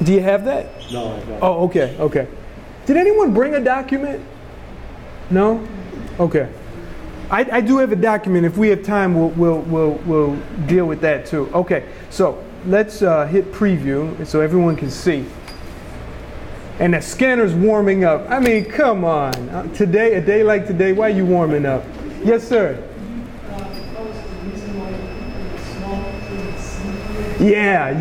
Do you have that? No, I don't. Oh, okay, okay. Did anyone bring a document? No? Okay. I do have a document. If we have time, we'll deal with that too. Okay, so let's hit preview so everyone can see. And the scanner's warming up. I mean, come on. Today, a day like today, why are you warming up? Yes, sir. Yeah.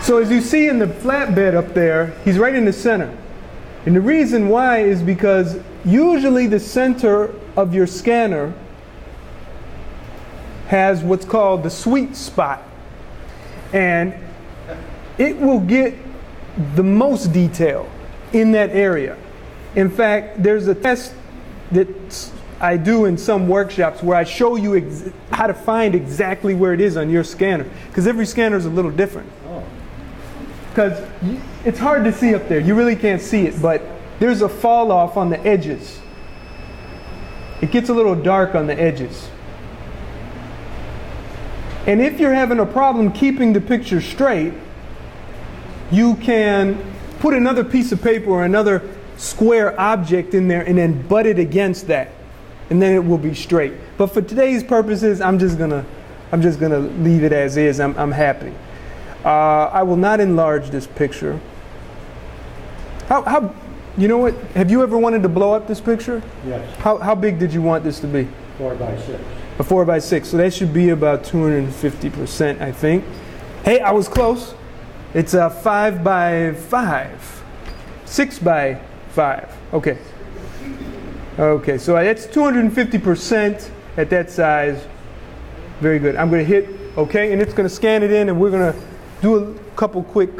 So as you see in the flatbed up there, he's right in the center. And the reason why is because usually the center of your scanner has what's called the sweet spot. And it will get the most detail in that area. In fact, there's a test that I do in some workshops where I show you how to find exactly where it is on your scanner. Because every scanner is a little different. Because it's hard to see up there. You really can't see it, but there's a fall off on the edges. It gets a little dark on the edges. And if you're having a problem keeping the picture straight, you can put another piece of paper or another square object in there and then butt it against that. And then it will be straight. But for today's purposes, I'm just gonna leave it as is. I'm happy. I will not enlarge this picture. How you know what? Have you ever wanted to blow up this picture? Yes. How big did you want this to be? 4x6. A 4x6. So that should be about 250%, I think. Hey, I was close. It's a 5x5. 6x5. Okay. Okay, so that's 250% at that size. Very good. I'm going to hit OK, and it's going to scan it in, and we're going to do a couple quick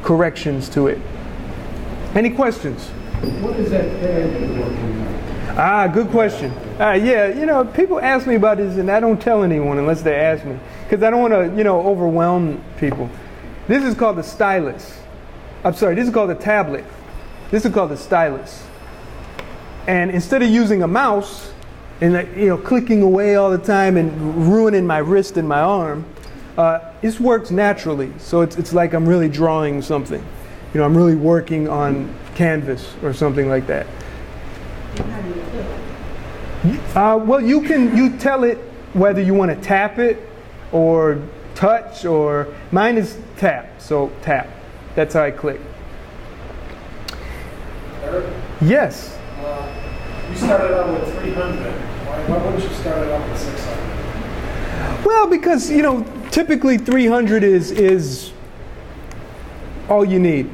corrections to it. Any questions? What is that pad you're working on? Good question. Yeah, you know, people ask me about this, and I don't tell anyone unless they ask me, because I don't want to, overwhelm people. This is called the stylus. I'm sorry, this is called the tablet. This is called the stylus. And instead of using a mouse and clicking away all the time and ruining my wrist and my arm, this works naturally. So it's like I'm really drawing something. I'm really working on canvas or something like that. Well, you tell it whether you want to tap it or touch, or mine is tap, so tap. That's how I click. Eric? Yes. You started out with 300. Why wouldn't you start it out with 600? Well, because typically 300 is all you need.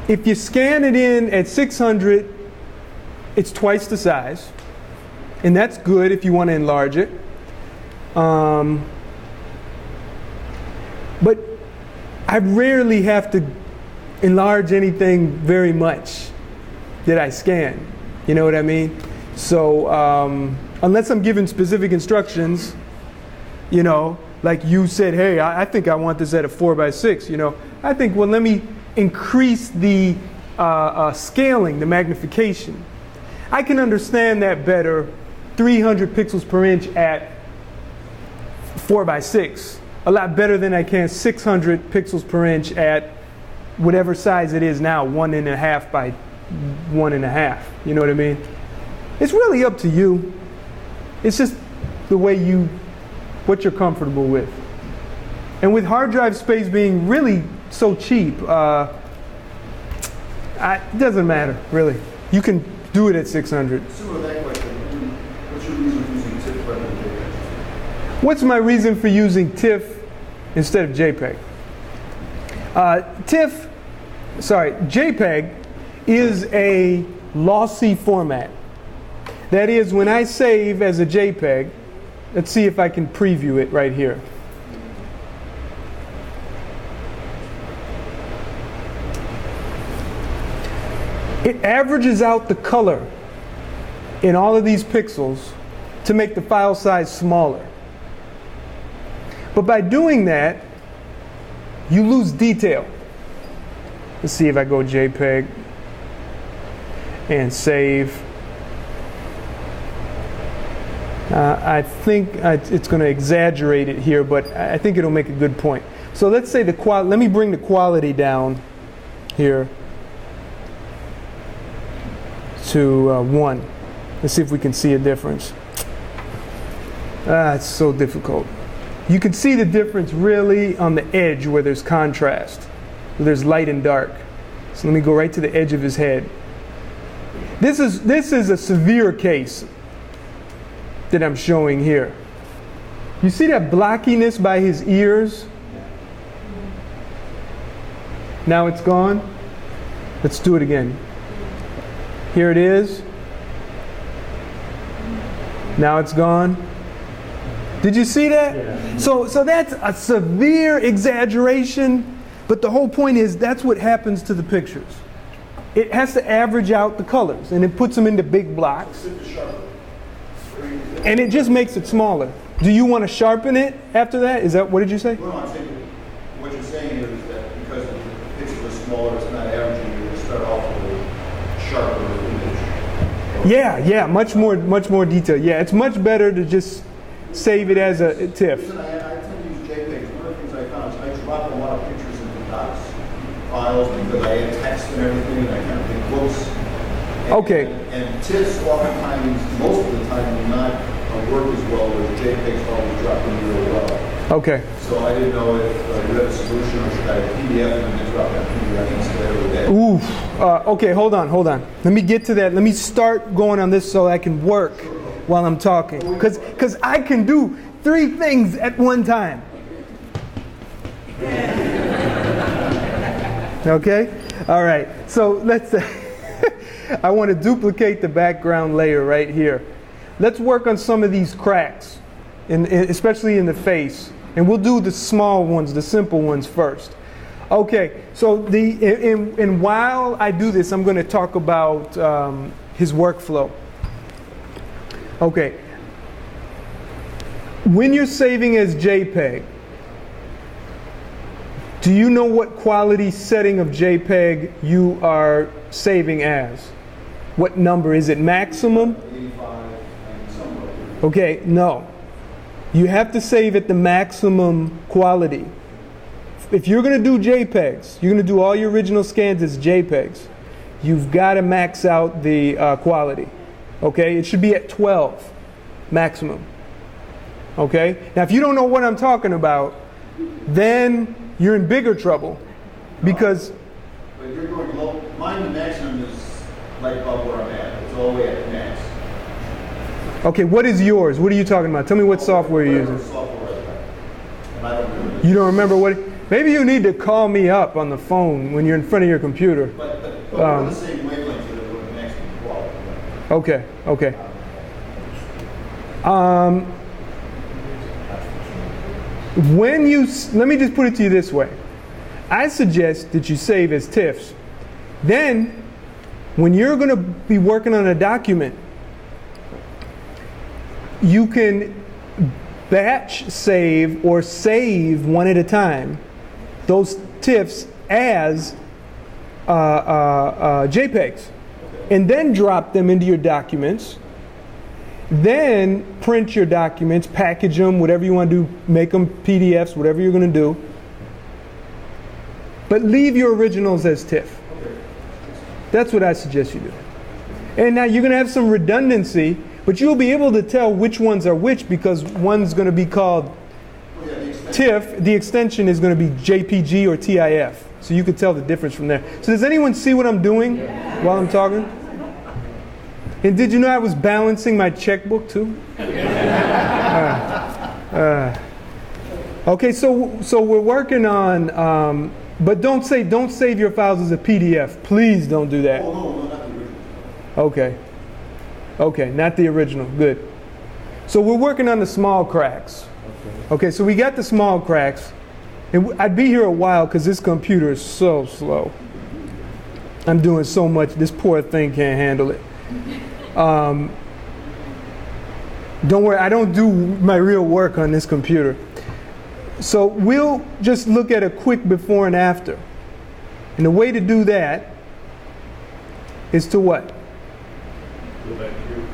If you scan it in at 600, it's twice the size, and that's good if you want to enlarge it. But I rarely have to enlarge anything very much that I scan. You know what I mean? So unless I'm given specific instructions, like you said, hey, I think I want this at a 4x6. I think, well, let me increase the scaling, the magnification. I can understand that better, 300 pixels per inch at 4x6, a lot better than I can 600 pixels per inch at whatever size it is now, 1.5 by 1.5. You know what I mean? It's really up to you. It's just the way what you're comfortable with. And with hard drive space being really so cheap, it doesn't matter, really. You can do it at 600. Similar to that question, what's your reason for using TIFF rather than JPEG? What's my reason for using TIFF instead of JPEG? JPEG is a lossy format. That is, when I save as a JPEG, let's see if I can preview it right here. It averages out the color in all of these pixels to make the file size smaller. But by doing that, you lose detail. Let's see if I go JPEG and save. I think it's going to exaggerate it here, but I think it'll make a good point. So let's say let me bring the quality down here to 1. Let's see if we can see a difference. It's so difficult. You can see the difference really on the edge where there's contrast, where there's light and dark. So let me go right to the edge of his head. This is a severe case that I'm showing here. You see that blockiness by his ears? Now it's gone. Let's do it again. Here it is. Now it's gone. Did you see that? Yeah. So that's a severe exaggeration, but the whole point is that's what happens to the pictures. It has to average out the colors, and it puts them into big blocks. And it just makes it smaller. Do you want to sharpen it after that? Is that, what did you say? Well, I'm saying what you're saying is that because the pixels are smaller, it's not averaging. You're going to start off with a sharper image. Yeah, much more detail. Yeah, it's much better to just save it as a TIFF. Listen, I tend to use JPEGs. One of the things I found is I drop a lot of pictures into docs files because I add text and everything, and I kind of think books. Okay. And TIFFs oftentimes, most of the time, will not work as well as JPEGs always drop in really well. Okay. So I didn't know if you had a solution or should I have a PDF and then drop that PDF instead of that. Oof. Okay, hold on. Let me get to that. Let me start going on this so I can work while I'm talking. Because I can do 3 things at one time. Okay? All right. So let's I want to duplicate the background layer right here. Let's work on some of these cracks, especially in the face. And we'll do the small ones, the simple ones first. Okay, so and while I do this, I'm going to talk about his workflow. Okay. When you're saving as JPEG, do you know what quality setting of JPEG you are saving as? What number? Is it maximum? 85 and somewhere. Okay, no. You have to save at the maximum quality. If you're going to do JPEGs, you're going to do all your original scans as JPEGs, you've got to max out the quality. Okay, it should be at 12 maximum. Okay, now if you don't know what I'm talking about, then you're in bigger trouble because. But you're going low. Mine, the maximum is right above where I'm at. It's all the way at max. Okay, what is yours? What are you talking about? Tell me what software you're using. And I don't remember. You don't remember what? Maybe you need to call me up on the phone when you're in front of your computer. But we're on the same wavelength with the maximum quality. Okay. Let me just put it to you this way. I suggest that you save as TIFFs. Then, when you're going to be working on a document, you can batch save or save one at a time those TIFFs as JPEGs, and then drop them into your documents. Then print your documents, package them, whatever you want to do, make them PDFs, whatever you're going to do. But leave your originals as TIFF. That's what I suggest you do. And now you're going to have some redundancy, but you'll be able to tell which ones are which because one's going to be called TIFF. The extension is going to be JPG or TIF. So you could tell the difference from there. So does anyone see what I'm doing while I'm talking? And did you know I was balancing my checkbook too? Okay, so we're working on, but don't save your files as a PDF. Please don't do that. Oh, no, not the original. Okay, not the original. Good. So we're working on the small cracks. Okay, so we got the small cracks. And I'd be here a while because this computer is so slow. I'm doing so much. This poor thing can't handle it. Don't worry, I don't do my real work on this computer. So we'll just look at a quick before and after. And the way to do that is to what? Go back to your